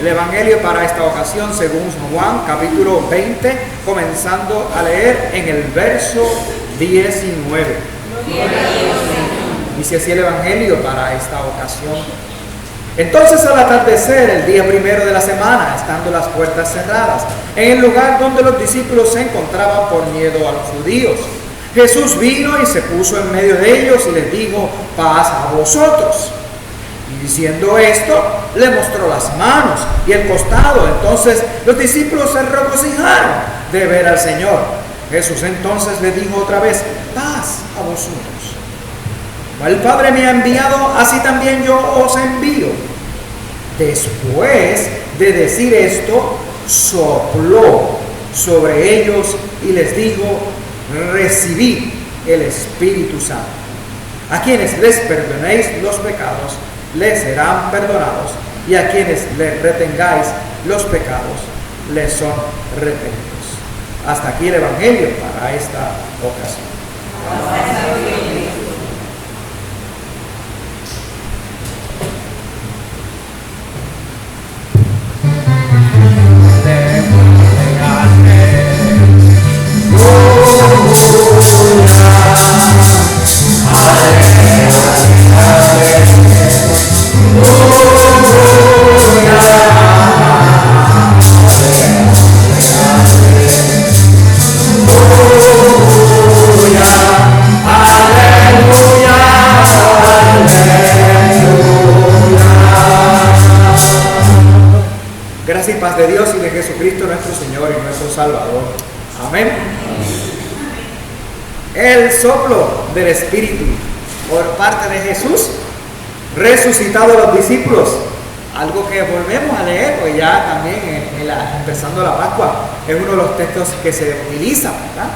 El Evangelio para esta ocasión según San Juan, capítulo 20, comenzando a leer en el verso 19. Dice así el Evangelio para esta ocasión. Entonces al atardecer, el día primero de la semana, estando las puertas cerradas, en el lugar donde los discípulos se encontraban por miedo a los judíos, Jesús vino y se puso en medio de ellos y les dijo: paz a vosotros. Y diciendo esto, le mostró las manos y el costado. Entonces los discípulos se regocijaron de ver al Señor. Jesús entonces les dijo otra vez: paz a vosotros. Como el Padre me ha enviado, así también yo os envío. Después de decir esto, sopló sobre ellos y les dijo: recibid el Espíritu Santo. A quienes les perdonéis los pecados, les serán perdonados, y a quienes les retengáis los pecados, les son retenidos. Hasta aquí el Evangelio para esta ocasión. Gracias y paz de Dios y de Jesucristo nuestro Señor y nuestro Salvador. Amén. El soplo del Espíritu por parte de Jesús, resucitado a los discípulos, algo que volvemos a leer, pues ya también empezando la Pascua, es uno de los textos que se utiliza, ¿verdad?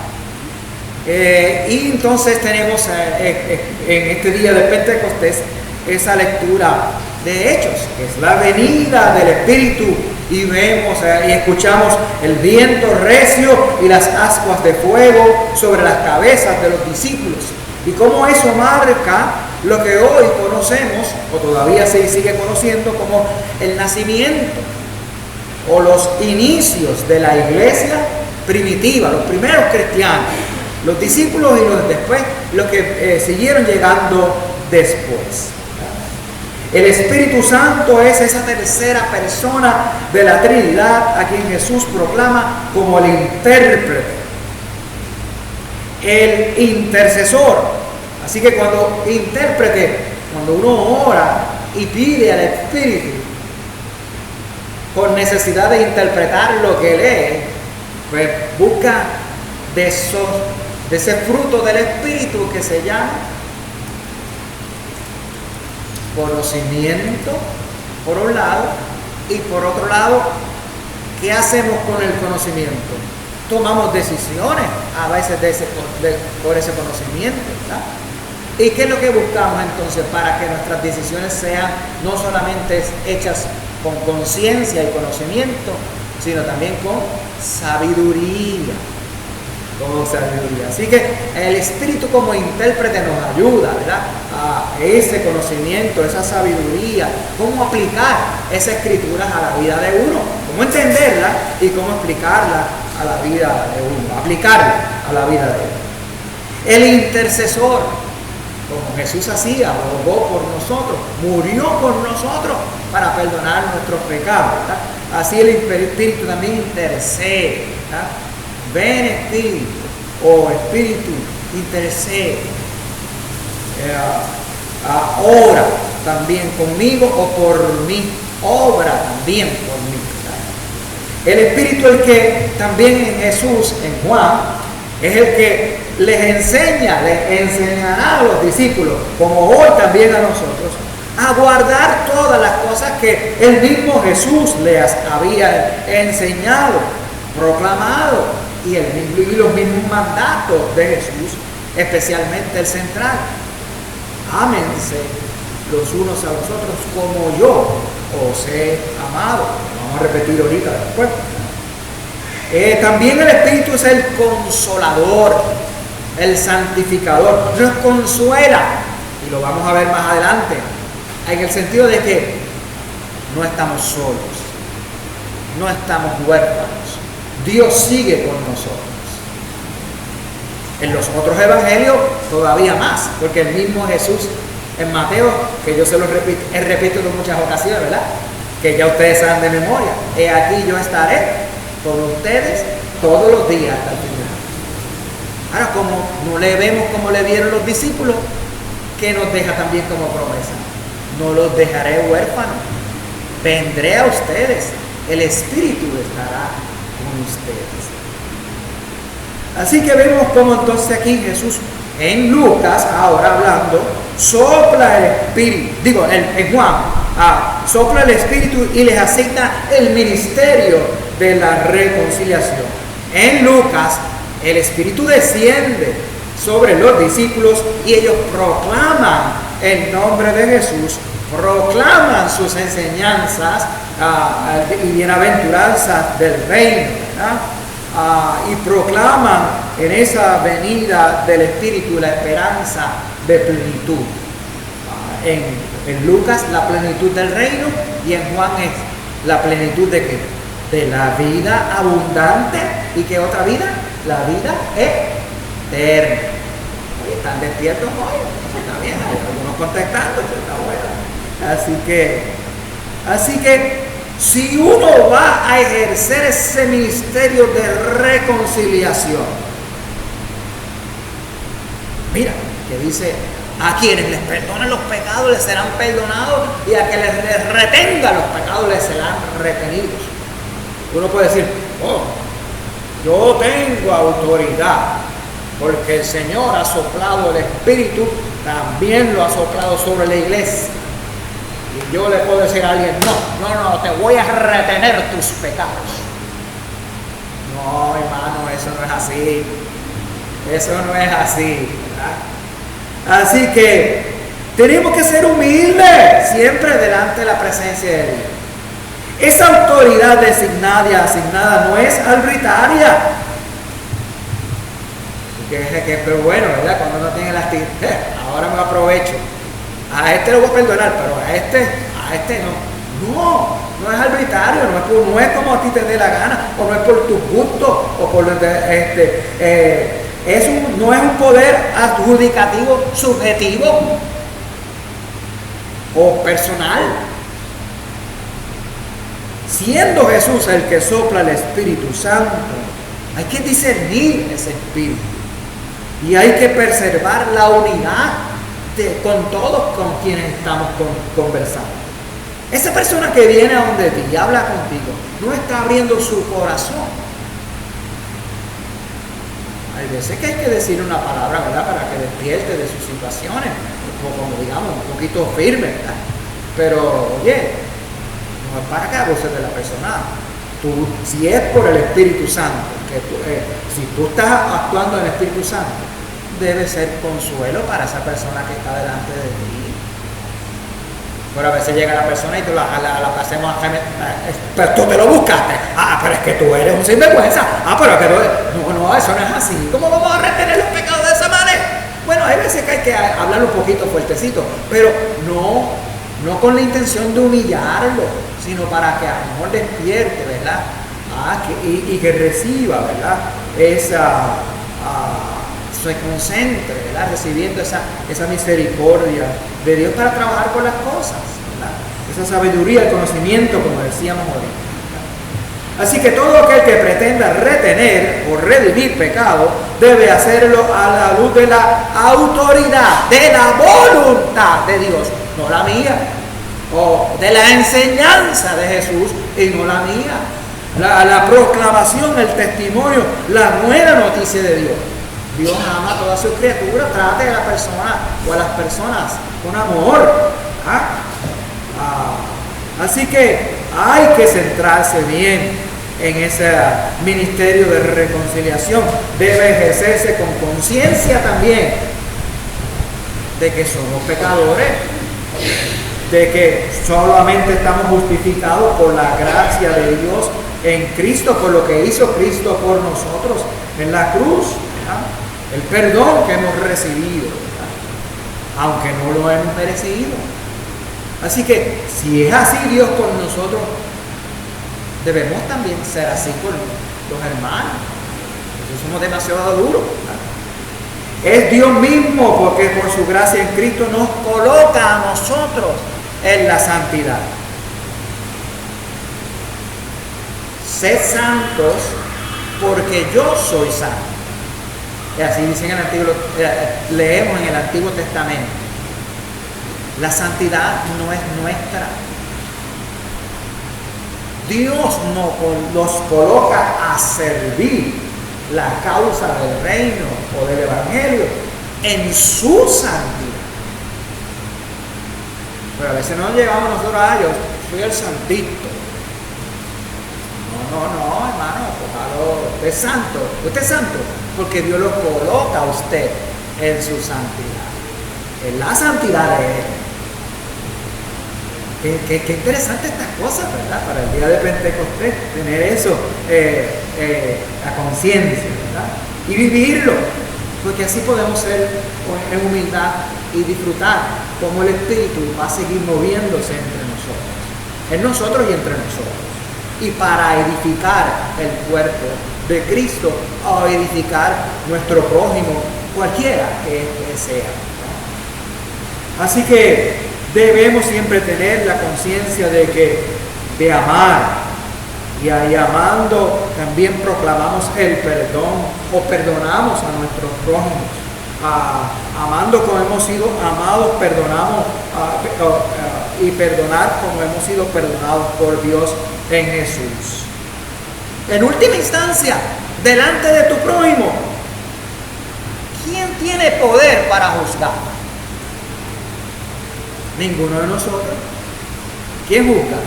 Y entonces tenemos en este día de Pentecostés esa lectura de Hechos, que es la venida del Espíritu, y vemos y escuchamos el viento recio y las ascuas de fuego sobre las cabezas de los discípulos, y cómo eso marca lo que hoy conocemos, o todavía se sigue conociendo, como el nacimiento o los inicios de la iglesia primitiva, los primeros cristianos, los discípulos y los después, los que siguieron llegando después. El Espíritu Santo es esa tercera persona de la Trinidad a quien Jesús proclama como el intérprete, el intercesor. Así que cuando uno ora y pide al Espíritu con necesidad de interpretar lo que lee, pues busca de ese fruto del Espíritu que se llama conocimiento, por un lado, y por otro lado, ¿qué hacemos con el conocimiento? Tomamos decisiones a veces por ese conocimiento, ¿verdad? ¿Y qué es lo que buscamos entonces para que nuestras decisiones sean no solamente hechas con conciencia y conocimiento, sino también con sabiduría? Así que el Espíritu como intérprete nos ayuda, ¿verdad?, a ese conocimiento, esa sabiduría, cómo aplicar esas escrituras a la vida de uno, cómo entenderla y cómo aplicarla a la vida de uno, aplicarla a la vida de uno. El intercesor, como Jesús hacía, abogó por nosotros, murió por nosotros para perdonar nuestros pecados, ¿verdad? Así el Espíritu también intercede, ¿verdad? Ven Espíritu, oh Espíritu, intercede, ora también conmigo o por mí, obra también por mí, ¿verdad? El Espíritu, el que también en Jesús, en Juan, es el que les enseñará a los discípulos, como hoy también a nosotros, a guardar todas las cosas que el mismo Jesús les había enseñado, proclamado, y los mismos mandatos de Jesús, especialmente el central: ámense los unos a los otros como yo os he amado. Vamos a repetir ahorita después. También el Espíritu es el consolador, el santificador, nos consuela, y lo vamos a ver más adelante, en el sentido de que no estamos solos, no estamos huérfanos. Dios sigue con nosotros. En los otros evangelios todavía más, porque el mismo Jesús en Mateo, que yo se lo repito en muchas ocasiones, ¿verdad? Que ya ustedes saben de memoria. He aquí yo estaré con ustedes todos los días hasta el final. Ahora, como no le vemos como le vieron los discípulos, ¿qué nos deja también como promesa? No los dejaré huérfanos. Vendré a ustedes. El Espíritu estará con ustedes. Así que vemos como entonces aquí Jesús, en Lucas, ahora hablando, sopla el Espíritu, en Juan, sopla el Espíritu y les asigna el ministerio de la reconciliación. En Lucas, el Espíritu desciende sobre los discípulos y ellos proclaman el nombre de Jesús, proclaman sus enseñanzas y bienaventuranzas del reino, ¿verdad? Y proclaman en esa venida del Espíritu la esperanza de plenitud. En Lucas la plenitud del reino y en Juan es la plenitud de ¿qué? De la vida abundante. ¿Y qué otra vida? La vida eterna. Oye, ¿están despiertos hoy? Está bien, hay algunos contestando, está bueno. Así que si uno va a ejercer ese ministerio de reconciliación, mira, que dice, a quienes les perdonen los pecados les serán perdonados y a quienes les retengan los pecados les serán retenidos. Uno puede decir, yo tengo autoridad porque el Señor ha soplado el Espíritu, también lo ha soplado sobre la iglesia. Y yo le puedo decir a alguien, no, te voy a retener tus pecados. No, hermano, eso no es así. Eso no es así, ¿verdad? Así que tenemos que ser humildes siempre delante de la presencia de Dios. Esa autoridad designada y asignada no es arbitraria. Pero bueno, ¿verdad? Cuando uno tiene las ahora me aprovecho. A este lo voy a perdonar, pero a este no. No es arbitrario, no es como a ti te dé la gana, o no es por tus gustos, o por no es un poder adjudicativo subjetivo o personal. Siendo Jesús el que sopla el Espíritu Santo, hay que discernir ese Espíritu y hay que preservar la unidad con todos con quienes estamos conversando. Esa persona que viene a donde ti y habla contigo no está abriendo su corazón. Hay veces que hay que decir una palabra, ¿verdad?, para que despierte de sus situaciones, como digamos, un poquito firme, ¿verdad? Pero oye, no es para que abuses de la persona. Si es por el Espíritu Santo, si tú estás actuando en el Espíritu Santo, debe ser consuelo para esa persona que está delante de ti. Pero a veces llega la persona y tú la hacemos, pero tú te lo buscaste. Pero es que tú eres un sinvergüenza. Pero es que no, eso no es así. ¿Cómo vamos a retener los pecados de esa manera? Bueno, hay veces que hay que hablar un poquito fuertecito, pero no con la intención de humillarlo, sino para que a lo mejor despierte, ¿verdad? Y que reciba, ¿verdad? Se concentre, ¿verdad?, recibiendo esa misericordia de Dios para trabajar con las cosas, ¿verdad? Esa sabiduría, el conocimiento, como decíamos ahorita, ¿verdad? Así que todo aquel que pretenda retener o redimir pecado debe hacerlo a la luz de la autoridad, de la voluntad de Dios, no la mía, o de la enseñanza de Jesús y no la mía. La proclamación, el testimonio, la buena noticia de Dios. Dios ama a todas sus criaturas, trate a la persona o a las personas con amor. Así que hay que centrarse bien en ese ministerio de reconciliación. Debe ejercerse con conciencia también de que somos pecadores, de que solamente estamos justificados por la gracia de Dios en Cristo, por lo que hizo Cristo por nosotros en la cruz, ¿verdad? El perdón que hemos recibido, ¿verdad?, aunque no lo hemos merecido. Así que si es así Dios con nosotros, debemos también ser así con los hermanos. Nosotros somos demasiado duros, ¿verdad? Es Dios mismo, porque por su gracia en Cristo nos coloca a nosotros en la santidad. Sed santos porque yo soy santo. Y así dice en el Antiguo, leemos en el Antiguo Testamento. La santidad no es nuestra. Dios nos coloca a servir la causa del reino o del evangelio en su santidad. Pero a veces no llevamos nosotros a ellos, soy el santito. No, hermano, ojalá, usted es santo. Usted es santo porque Dios lo coloca a usted en su santidad, en la santidad de Él. Qué interesante estas cosas, ¿verdad? Para el día de Pentecostés, tener eso, la conciencia, ¿verdad? Y vivirlo, porque así podemos ser en humildad y disfrutar cómo el Espíritu va a seguir moviéndose entre nosotros, en nosotros y entre nosotros, y para edificar el cuerpo de Cristo, o edificar nuestro prójimo, cualquiera que sea, ¿no? Así que debemos siempre tener la conciencia de amar, y ahí amando también proclamamos el perdón o perdonamos a nuestros prójimos. Amando como hemos sido amados, perdonamos y perdonar como hemos sido perdonados por Dios en Jesús. En última instancia, delante de tu prójimo, ¿quién tiene poder para juzgar? Ninguno de nosotros. ¿Quién juzga?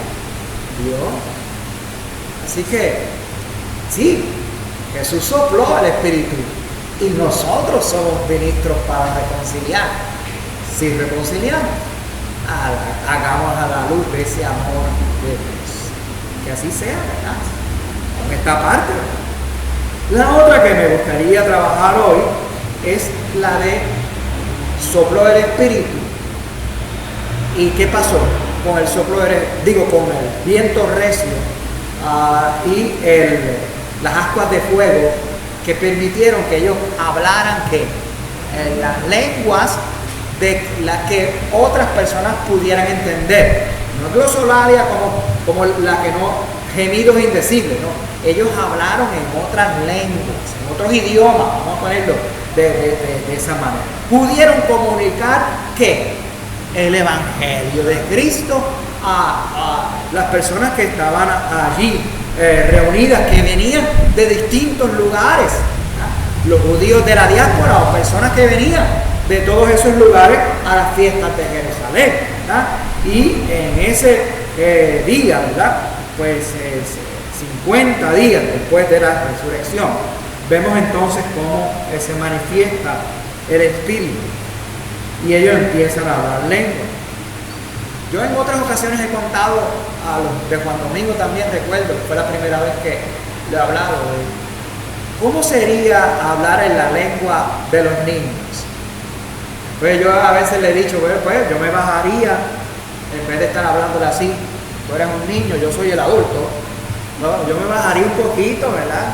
Dios. Así que, sí, Jesús sopló al Espíritu y nosotros somos ministros para reconciliar. Si reconciliamos, hagamos a la luz de ese amor de Dios. Que así sea, ¿verdad? Con esta parte, ¿verdad? La otra que me gustaría trabajar hoy es la de soplo del Espíritu. ¿Y qué pasó con el soplo con el viento recio y las ascuas de fuego que permitieron que ellos hablaran las lenguas de las que otras personas pudieran entender? No glosolalia como la que no, gemidos indecibles, no. Ellos hablaron en otras lenguas, en otros idiomas, vamos a ponerlo de esa manera. Pudieron comunicar ¿qué? El Evangelio de Cristo a las personas que estaban allí reunidas, que venían de distintos lugares, ¿verdad? Los judíos de la diáspora o personas que venían de todos esos lugares a las fiestas de Jerusalén, ¿verdad? Y en ese día, ¿verdad? Pues 50 días después de la resurrección, vemos entonces cómo se manifiesta el Espíritu. Y ellos empiezan a hablar lengua. Yo en otras ocasiones he contado a los de Juan Domingo también, recuerdo, fue la primera vez que le he hablado de cómo sería hablar en la lengua de los niños. Pues yo a veces le he dicho, pues yo me bajaría, en vez de estar hablándole así, tú eres un niño, yo soy el adulto, no, yo me bajaría un poquito, ¿verdad?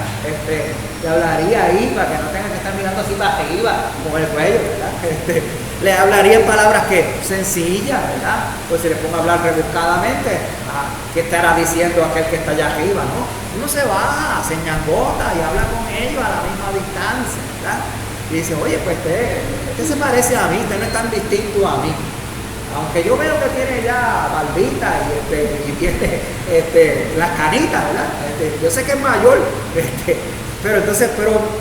Le hablaría ahí para que no tenga que estar mirando así para arriba, con el cuello, ¿verdad? Le hablaría en palabras sencillas, ¿verdad? Pues si le pongo a hablar rebuscadamente, ¿qué estará diciendo aquel que está allá arriba, no? Uno se baja, se ñangota y habla con ellos a la misma distancia, ¿verdad? Y dice, oye, pues este se parece a mí, este no es tan distinto a mí. Aunque yo veo que tiene ya barbita y tiene las canitas, ¿verdad? Yo sé que es mayor, pero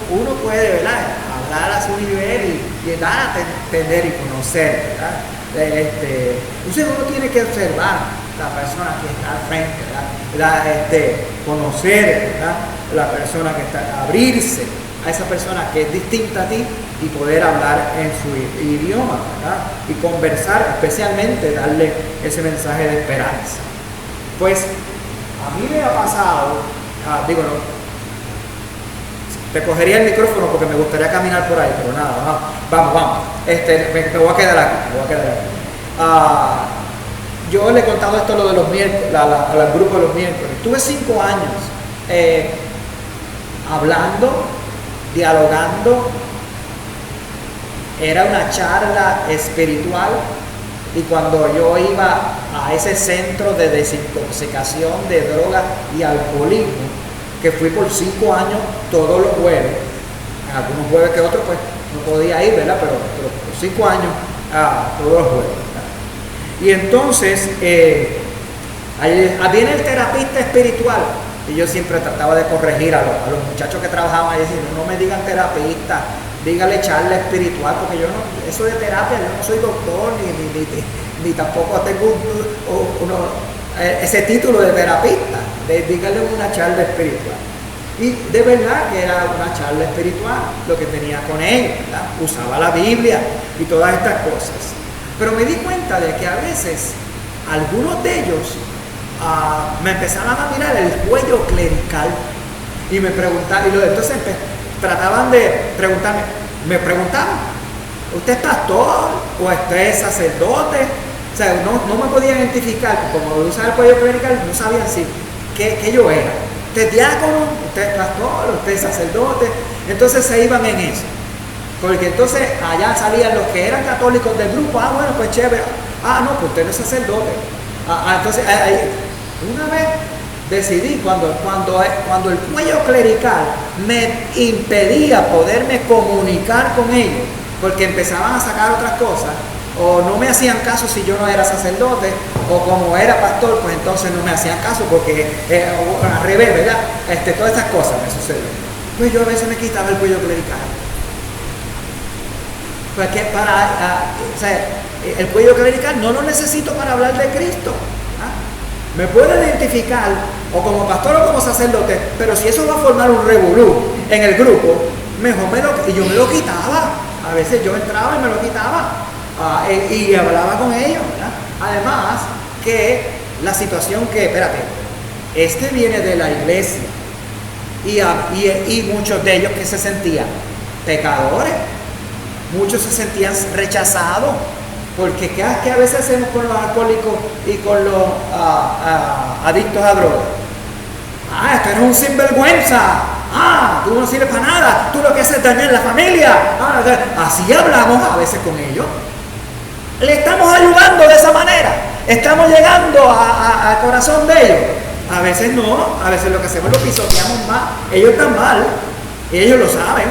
uno puede, ¿verdad? Hablar a su nivel y dar a entender y conocer, ¿verdad? Entonces uno tiene que observar la persona que está al frente, ¿verdad? Conocer, ¿verdad? La persona que está, abrirse a esa persona que es distinta a ti y poder hablar en su idioma, ¿verdad? Y conversar, especialmente darle ese mensaje de esperanza. Pues a mí me ha pasado, te cogería el micrófono porque me gustaría caminar por ahí, pero nada, vamos. Me voy a quedar aquí. yo le he contado esto lo de los miércoles, al grupo de los miércoles. Tuve 5 años hablando, dialogando. Era una charla espiritual, y cuando yo iba a ese centro de desintoxicación de drogas y alcoholismo, que fui por 5 años todos los jueves, algunos jueves que otros pues no podía ir, ¿verdad? Pero por 5 años todos los jueves, ¿verdad? Y entonces viene el terapista espiritual, y yo siempre trataba de corregir a los muchachos que trabajaban ahí, decir, no me digan terapista, dígale charla espiritual, porque yo no, eso de terapia, yo no soy doctor, ni tampoco tengo ese título de terapista, dígale una charla espiritual. Y de verdad que era una charla espiritual lo que tenía con ellos, ¿verdad? Usaba la Biblia y todas estas cosas. Pero me di cuenta de que a veces algunos de ellos me empezaban a mirar el cuello clerical y me preguntaban, entonces trataban de preguntarme, me preguntaban, ¿usted es pastor o usted es sacerdote? O sea, no me podían identificar, como usaba el cuello clerical, no sabían qué yo era. ¿Usted es diácono? ¿Usted es pastor? ¿Usted es sacerdote? Entonces se iban en eso. Porque entonces allá salían los que eran católicos del grupo, bueno, pues chévere, no, pues usted no es sacerdote. Entonces, una vez decidí, cuando el cuello clerical me impedía poderme comunicar con ellos, porque empezaban a sacar otras cosas, o no me hacían caso si yo no era sacerdote, o como era pastor, pues entonces no me hacían caso, porque al revés, ¿verdad? Todas estas cosas me sucedieron. Pues yo a veces me quitaba el cuello clerical. Porque el cuello clerical no lo necesito para hablar de Cristo. Me puedo identificar o como pastor o como sacerdote, pero si eso va a formar un revolú en el grupo, mejor yo me lo quitaba. A veces yo entraba y me lo quitaba y hablaba con ellos, ¿verdad? Además que la situación este viene de la iglesia y muchos de ellos que se sentían pecadores, muchos se sentían rechazados. Porque ¿qué a veces hacemos con los alcohólicos y con los adictos a drogas? Este eres un sinvergüenza. Tú no sirves para nada. Tú lo que haces es dañar la familia. Así hablamos a veces con ellos. Le estamos ayudando de esa manera. Estamos llegando al corazón de ellos. A veces no. A veces lo que hacemos es lo pisoteamos más. Ellos están mal. Ellos lo saben.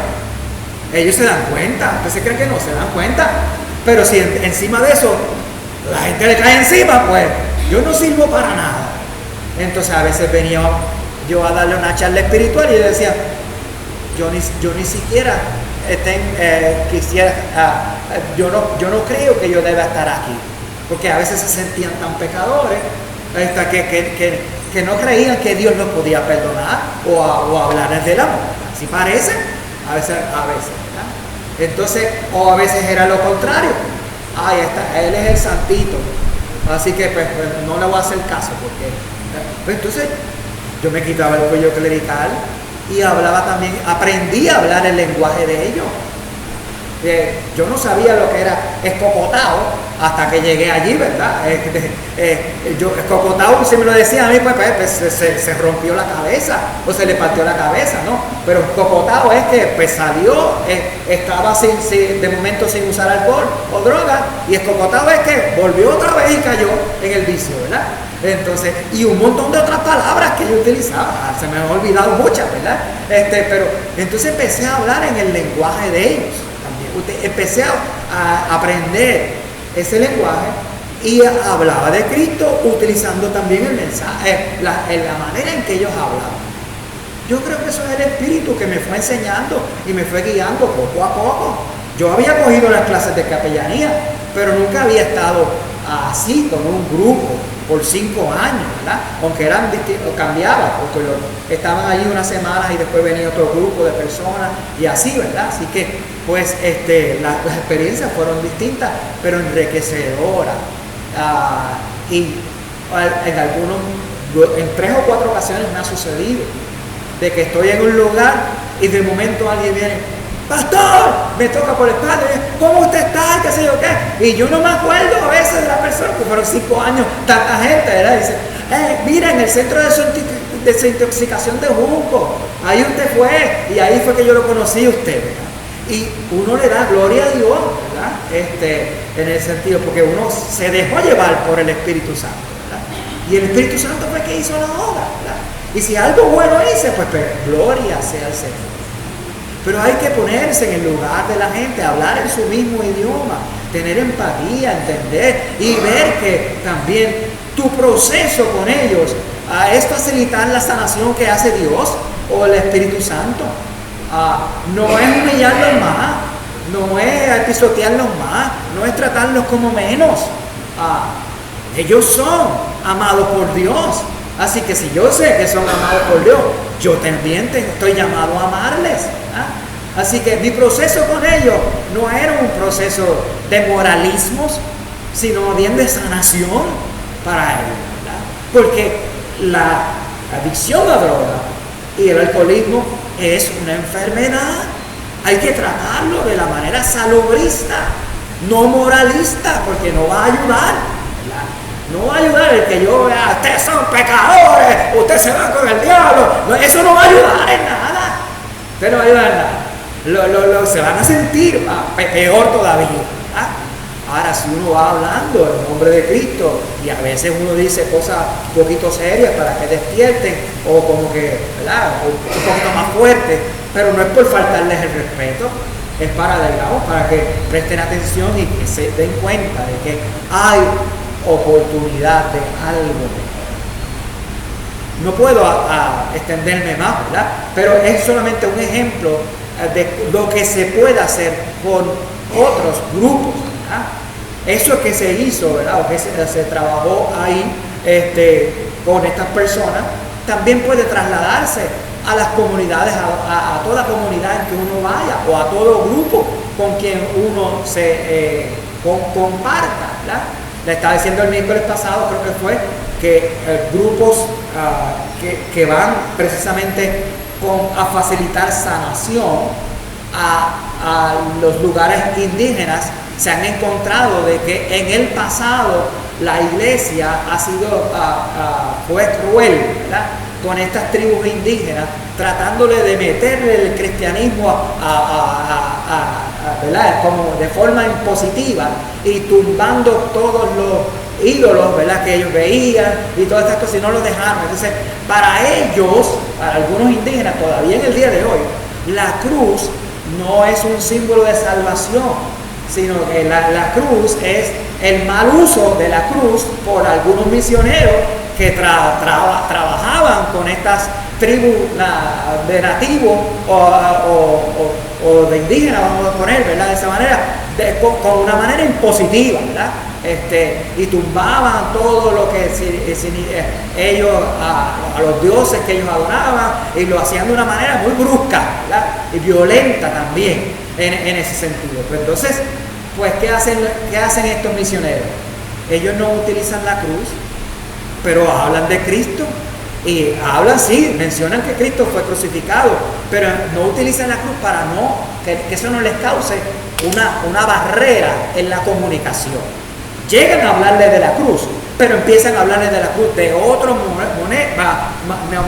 Ellos se dan cuenta. ¿Usted se cree que no se dan cuenta? Pero si encima de eso la gente le cae encima, pues yo no sirvo para nada. Entonces a veces venía yo a darle una charla espiritual y yo decía, yo ni siquiera quisiera, yo no creo que yo deba estar aquí, porque a veces se sentían tan pecadores que no creían que Dios los podía perdonar o hablarles del amor. Así parece, a veces, ¿verdad? Entonces, o a veces era lo contrario. Él es el santito, así que pues no le voy a hacer caso, porque pues, entonces yo me quitaba el cuello clerical y hablaba también, aprendí a hablar el lenguaje de ellos. Yo no sabía lo que era escocotado hasta que llegué allí, ¿verdad? Escocotado, si me lo decían a mí, pues se rompió la cabeza o se le partió la cabeza, ¿no? Pero escocotado es que pues salió, estaba de momento sin usar alcohol o droga, y escocotado es que volvió otra vez y cayó en el vicio, ¿verdad? Entonces, y un montón de otras palabras que yo utilizaba, se me han olvidado muchas, ¿verdad? Pero entonces empecé a hablar en el lenguaje de ellos. Empecé a aprender ese lenguaje y hablaba de Cristo utilizando también el mensaje, la manera en que ellos hablaban. Yo creo que eso es el Espíritu que me fue enseñando y me fue guiando poco a poco. Yo había cogido las clases de capellanía, pero nunca había estado así con un grupo por 5 años, ¿verdad? Aunque eran distintos, cambiaban, porque estaban allí unas semanas y después venía otro grupo de personas y así, ¿verdad? Así que, pues, las experiencias fueron distintas, pero enriquecedoras. Y en 3 o 4 ocasiones me ha sucedido de que estoy en un lugar y de momento alguien viene, pastor, me toca por el padre, ¿cómo usted está? ¿Qué sé yo qué? Y yo no me acuerdo a veces de la persona, que fueron 5 años, tanta gente, ¿verdad? Dice, mira, en el centro de desintoxicación de Junco, ahí usted fue, y ahí fue que yo lo conocí a usted, ¿verdad? Y uno le da gloria a Dios, ¿verdad? En el sentido, porque uno se dejó llevar por el Espíritu Santo, ¿verdad? Y el Espíritu Santo fue que hizo la obra, ¿verdad? Y si algo bueno hice, pues gloria sea al Señor. Pero hay que ponerse en el lugar de la gente, hablar en su mismo idioma, tener empatía, entender y ver que también tu proceso con ellos es facilitar la sanación que hace Dios o el Espíritu Santo. No es humillarlos más, no es pisotearlos más, no es tratarlos como menos. Ellos son amados por Dios. Así que si yo sé que son amados por Dios, yo también estoy llamado a amarles. Así que mi proceso con ellos no era un proceso de moralismos, sino bien de sanación para ellos, ¿verdad? Porque la adicción a droga y el alcoholismo es una enfermedad. Hay que tratarlo de la manera salubrista, no moralista, porque no va a ayudar, ¿verdad? No va a ayudar el que yo vea, ustedes son pecadores, ustedes se van con el diablo. No, eso no va a ayudar en nada. Usted no va a ayudar en nada. Se van a sentir peor todavía, ¿verdad? Ahora, si uno va hablando en nombre de Cristo y a veces uno dice cosas un poquito serias para que despierten o como que, ¿verdad?, un poquito más fuertes, pero no es por faltarles el respeto, es para, digamos, para que presten atención y que se den cuenta de que hay oportunidad de algo. No puedo extenderme más, ¿verdad? Pero es solamente un ejemplo de lo que se puede hacer con otros grupos, ¿verdad? Eso que se hizo, ¿verdad?, o que se trabajó ahí con estas personas, también puede trasladarse a las comunidades, a toda comunidad en que uno vaya, o a todo grupo con quien uno se comparta, ¿verdad? Le estaba diciendo el miércoles pasado, creo que fue, que grupos que van precisamente a facilitar sanación a los lugares indígenas, se han encontrado de que en el pasado la iglesia fue cruel, ¿verdad?, con estas tribus indígenas, tratándole de meterle el cristianismo ¿verdad?, como de forma impositiva y tumbando todos los ídolos, ¿verdad?, que ellos veían y todas estas cosas, y no los dejaron. Entonces, para ellos, para algunos indígenas, todavía en el día de hoy, la cruz no es un símbolo de salvación, sino que la cruz es el mal uso de la cruz por algunos misioneros que trabajaban con estas tribus de nativos o de indígenas, vamos a poner, ¿verdad?, de esa manera, con una manera impositiva, ¿verdad? Y tumbaban todo lo que ellos, a los dioses que ellos adoraban, y lo hacían de una manera muy brusca, ¿verdad?, y violenta también en ese sentido. Pues entonces, pues, ¿qué hacen estos misioneros? Ellos no utilizan la cruz, pero hablan de Cristo, y hablan, sí, mencionan que Cristo fue crucificado, pero no utilizan la cruz para que eso no les cause una barrera en la comunicación. Llegan a hablarles de la cruz, pero empiezan a hablarles de la cruz de otra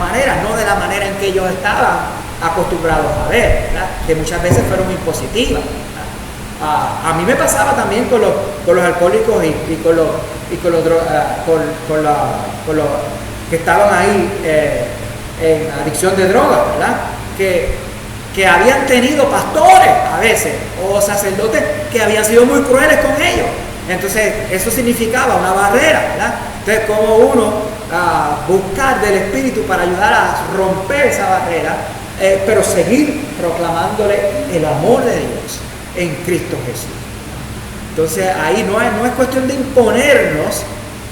manera, no de la manera en que ellos estaban acostumbrados a ver, ¿verdad?, que muchas veces fueron impositivas. A mí me pasaba también con los alcohólicos y con los que estaban ahí en adicción de drogas, ¿verdad?, que habían tenido pastores a veces o sacerdotes que habían sido muy crueles con ellos. Entonces eso significaba una barrera, ¿verdad? Entonces, como uno buscar del Espíritu para ayudar a romper esa barrera, pero seguir proclamándole el amor de Dios en Cristo Jesús. Entonces ahí no es cuestión de imponernos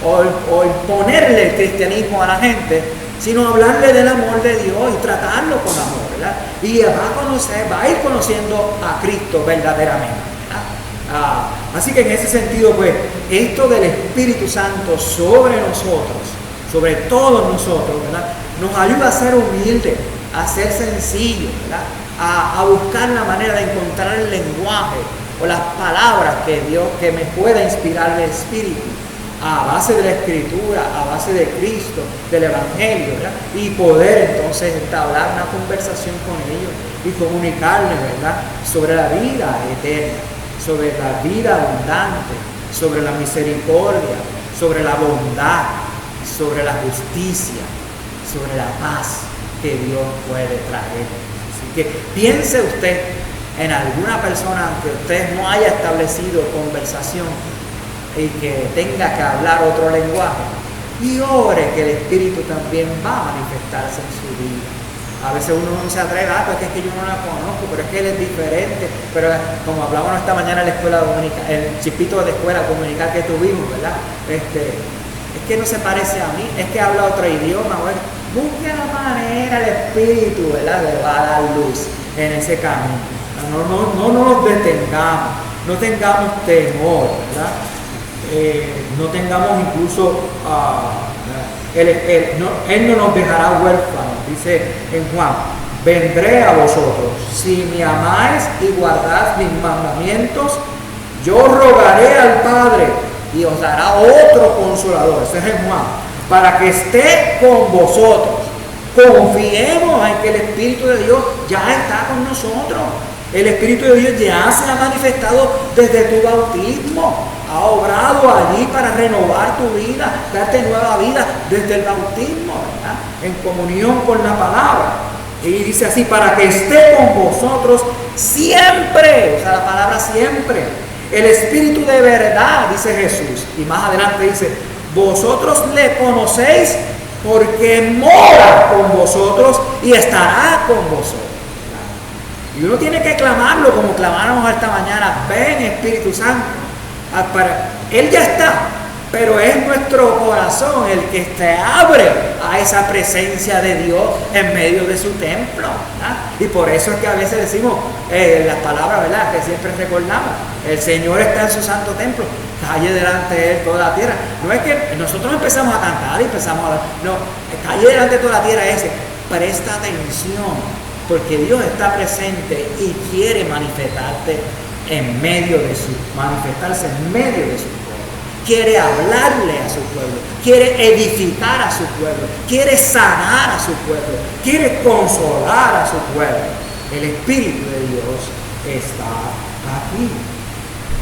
o imponerle el cristianismo a la gente, sino hablarle del amor de Dios y tratarlo con amor, ¿verdad? Y va a ir conociendo a Cristo verdaderamente, ¿verdad? Así que en ese sentido, pues, esto del Espíritu Santo sobre nosotros, sobre todos nosotros, ¿verdad?, nos ayuda a ser humildes, a ser sencillos, ¿verdad?, a buscar la manera de encontrar el lenguaje o las palabras que me pueda inspirar el Espíritu, a base de la Escritura, a base de Cristo, del Evangelio, ¿verdad? Y poder entonces entablar una conversación con ellos y comunicarles, ¿verdad?, sobre la vida eterna, sobre la vida abundante, sobre la misericordia, sobre la bondad, sobre la justicia, sobre la paz que Dios puede traer. Así que piense usted en alguna persona que usted no haya establecido conversación y que tenga que hablar otro lenguaje, y ore que el Espíritu también va a manifestarse en su vida. A veces uno no se atreve, pues es que yo no la conozco, pero es que él es diferente. Pero como hablábamos esta mañana en la escuela dominical, el chipito de escuela dominical que tuvimos, ¿verdad? Es que no se parece a mí, es que habla otro idioma. Bueno, busque la manera, el Espíritu, ¿verdad?, le va a dar luz en ese camino. No nos detengamos, no tengamos temor, ¿verdad? No tengamos incluso, Él no nos dejará huérfanos, dice en Juan: vendré a vosotros, si me amáis y guardad mis mandamientos, yo rogaré al Padre y os dará otro consolador, ese es en Juan, para que esté con vosotros. Confiemos en que el Espíritu de Dios ya está con nosotros. El Espíritu de Dios ya se ha manifestado desde tu bautismo. Ha obrado allí para renovar tu vida, darte nueva vida desde el bautismo, ¿verdad?, en comunión con la palabra. Y dice así: para que esté con vosotros siempre. O sea, la palabra siempre. El Espíritu de verdad, dice Jesús. Y más adelante dice: vosotros le conocéis porque mora con vosotros y estará con vosotros. Y uno tiene que clamarlo como clamáramos esta mañana: ven, Espíritu Santo. Él ya está, pero es nuestro corazón el que se abre a esa presencia de Dios en medio de su templo, ¿verdad? Y por eso es que a veces decimos las palabras, ¿verdad?, que siempre recordamos: el Señor está en su santo templo, calle delante de Él toda la tierra. No es que nosotros empezamos a cantar y empezamos a... No, calle delante de toda la tierra es ese. Presta atención, porque Dios está presente y quiere manifestarse en medio de su pueblo. Quiere hablarle a su pueblo, quiere edificar a su pueblo, quiere sanar a su pueblo, quiere consolar a su pueblo. El Espíritu de Dios está aquí.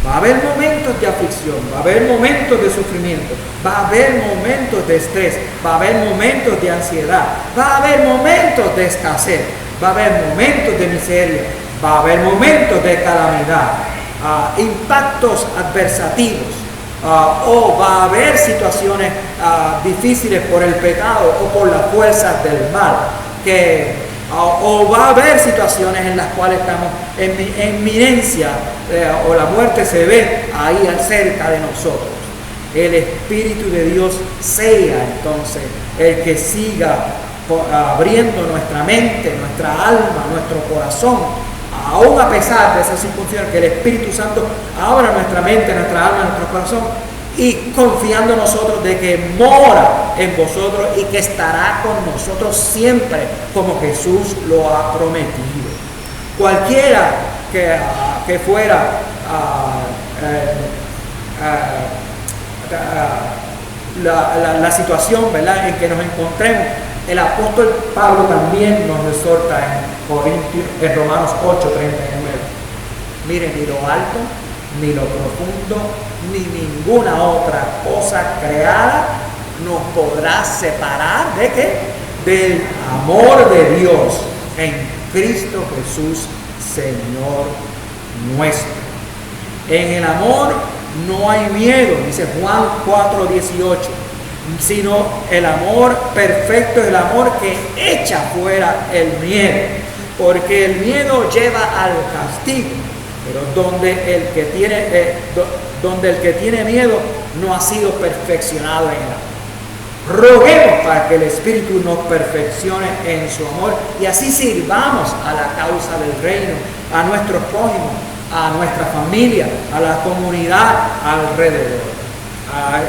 Va a haber momentos de aflicción, va a haber momentos de sufrimiento, va a haber momentos de estrés, va a haber momentos de ansiedad, va a haber momentos de escasez, va a haber momentos de miseria, va a haber momentos de calamidad, impactos adversativos, o va a haber situaciones difíciles por el pecado o por las fuerzas del mal, o va a haber situaciones en las cuales estamos en inminencia, o la muerte se ve ahí cerca de nosotros. El Espíritu de Dios sea entonces el que siga abriendo nuestra mente, nuestra alma, nuestro corazón, aún a pesar de esas circunstancias, que el Espíritu Santo abra nuestra mente, nuestra alma, nuestro corazón, y confiando en nosotros de que mora en vosotros y que estará con nosotros siempre, como Jesús lo ha prometido. Cualquiera que fuera la situación, ¿verdad?, en que nos encontremos, el apóstol Pablo también nos exhorta en Romanos 8:39. Miren, ni lo alto, ni lo profundo, ni ninguna otra cosa creada nos podrá separar ¿de qué? Del amor de Dios en Cristo Jesús, Señor nuestro. En el amor no hay miedo, dice Juan 4:18, sino el amor perfecto es el amor que echa fuera el miedo, porque el miedo lleva al castigo, pero donde el que tiene miedo no ha sido perfeccionado en el amor. Roguemos para que el Espíritu nos perfeccione en su amor y así sirvamos a la causa del reino, a nuestros prójimos, a nuestra familia, a la comunidad alrededor.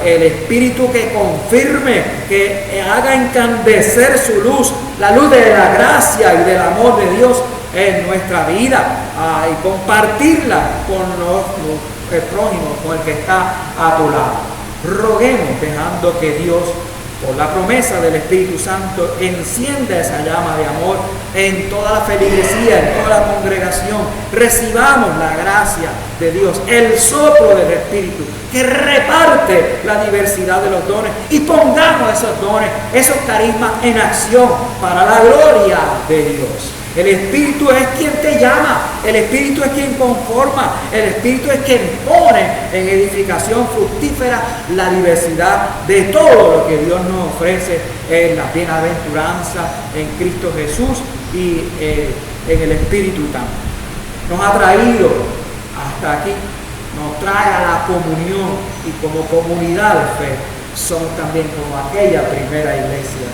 El Espíritu que confirme, que haga encandecer su luz, la luz de la gracia y del amor de Dios en nuestra vida y compartirla con el prójimo, con el que está a tu lado. Roguemos dejando que Dios, por la promesa del Espíritu Santo, encienda esa llama de amor en toda la feligresía, en toda la congregación. Recibamos la gracia de Dios, el soplo del Espíritu que reparte la diversidad de los dones, y pongamos esos dones, esos carismas en acción para la gloria de Dios. El Espíritu es quien te llama, el Espíritu es quien conforma, el Espíritu es quien pone en edificación fructífera la diversidad de todo lo que Dios nos ofrece en la bienaventuranza en Cristo Jesús y en el Espíritu también. Nos ha traído hasta aquí, nos trae a la comunión, y como comunidad de fe somos también como aquella primera iglesia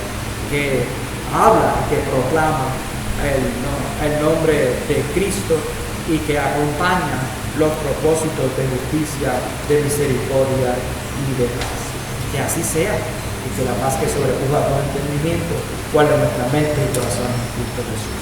que habla, que proclama el nombre de Cristo y que acompaña los propósitos de justicia, de misericordia y de paz. Que así sea, y que la paz que sobrepuja todo entendimiento guarde nuestra mente y corazón en Cristo Jesús.